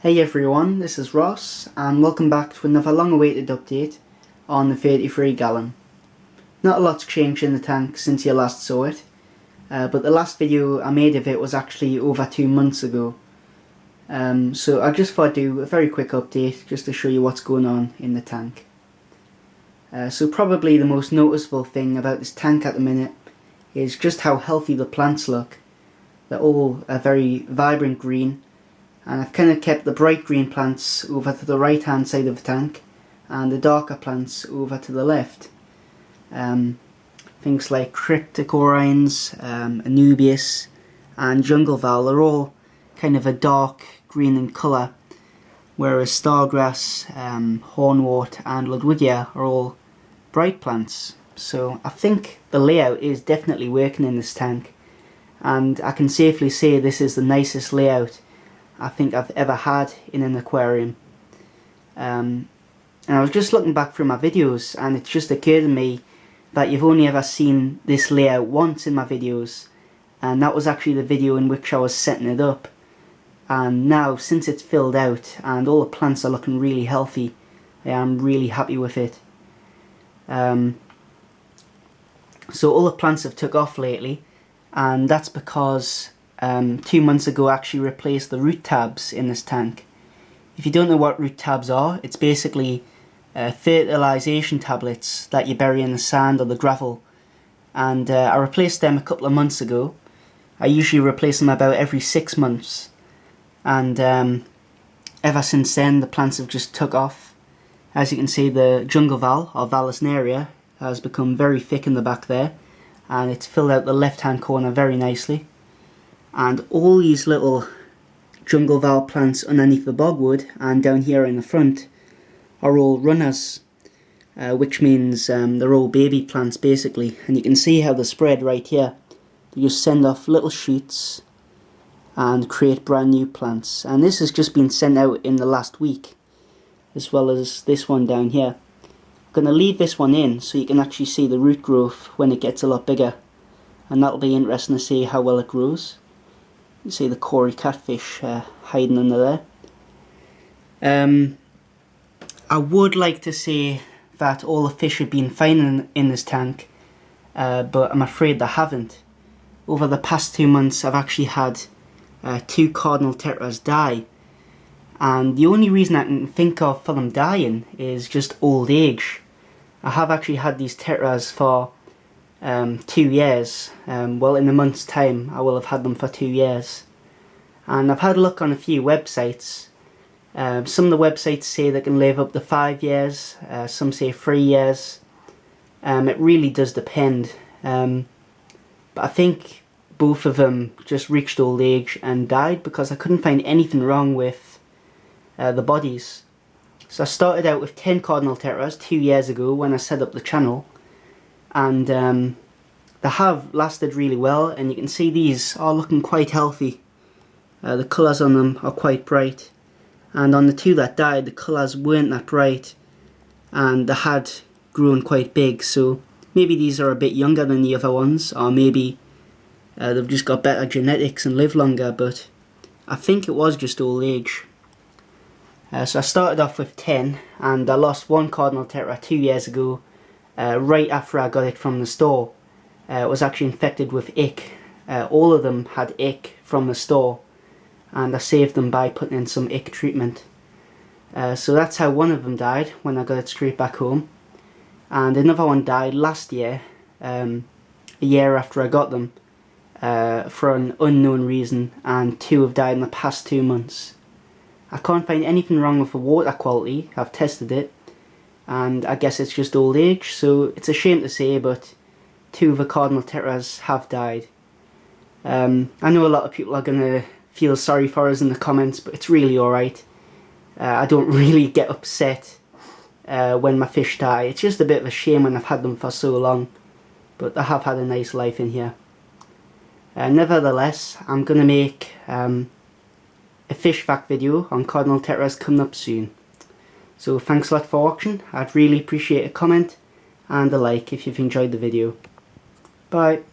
Hey everyone, this is Ross and welcome back to another long-awaited update on the 33 gallon. Not a lot's changed in the tank since you last saw it, but the last video I made of it was actually over 2 months ago. So I just thought I'd do a very quick update just to show you what's going on in the tank. So probably the most noticeable thing about this tank at the minute is just how healthy the plants look. They're all a very vibrant green. And I've kind of kept the bright green plants over to the right hand side of the tank and the darker plants over to the left. Things like cryptic orines, Anubias and jungle val are all kind of a dark green in colour, whereas stargrass, hornwort and ludwigia are all bright plants. So I think the layout is definitely working in this tank, and I can safely say this is the nicest layout I think I've ever had in an aquarium. And I was just looking back through my videos and it just occurred to me that you've only ever seen this layout once in my videos, and that was actually the video in which I was setting it up. And now, since it's filled out and all the plants are looking really healthy, I'm really happy with it. So all the plants have took off lately, and that's because 2 months ago I actually replaced the root tabs in this tank. If you don't know what root tabs are, it's basically fertilisation tablets that you bury in the sand or the gravel, and I replaced them a couple of months ago. I usually replace them about every 6 months, and ever since then the plants have just took off. As you can see, the jungle val or vallisneria has become very thick in the back there, and it's filled out the left hand corner very nicely. And all these little jungle val plants underneath the bogwood and down here in the front are all runners, which means they're all baby plants basically. And you can see how they're spread right here. They just send off little shoots and create brand new plants. And this has just been sent out in the last week, as well as this one down here. I'm going to leave this one in so you can actually see the root growth when it gets a lot bigger, and that'll be interesting to see how well it grows. You see the Cory catfish hiding under there. I would like to say that all the fish have been fine in this tank, but I'm afraid they haven't. Over the past 2 months I've actually had 2 cardinal tetras die, and the only reason I can think of for them dying is just old age. I have actually had these tetras for 2 years. Well, in a month's time I will have had them for 2 years, and I've had a look on a few websites. Some of the websites say they can live up to 5 years, some say 3 years. It really does depend, but I think both of them just reached old age and died because I couldn't find anything wrong with the bodies. So I started out with 10 cardinal tetras 2 years ago when I set up the channel, and they have lasted really well, and you can see these are looking quite healthy. The colours on them are quite bright, and on the 2 that died the colours weren't that bright and they had grown quite big, so maybe these are a bit younger than the other ones, or maybe they've just got better genetics and live longer, but I think it was just old age. So I started off with 10 and I lost 1 cardinal tetra 2 years ago. Right after I got it from the store. It was actually infected with ick. All of them had ick from the store, and I saved them by putting in some ick treatment. So that's how one of them died when I got it straight back home, and another one died last year, a year after I got them, for an unknown reason, and 2 have died in the past 2 months. I can't find anything wrong with the water quality. I've tested it, and I guess it's just old age, so it's a shame to say, but 2 of the cardinal tetras have died. I know a lot of people are going to feel sorry for us in the comments, but it's really alright. I don't really get upset when my fish die. It's just a bit of a shame when I've had them for so long, but they have had a nice life in here. Nevertheless, I'm going to make a fish fact video on cardinal tetras coming up soon. So thanks a lot for watching. I'd really appreciate a comment and a like if you've enjoyed the video. Bye.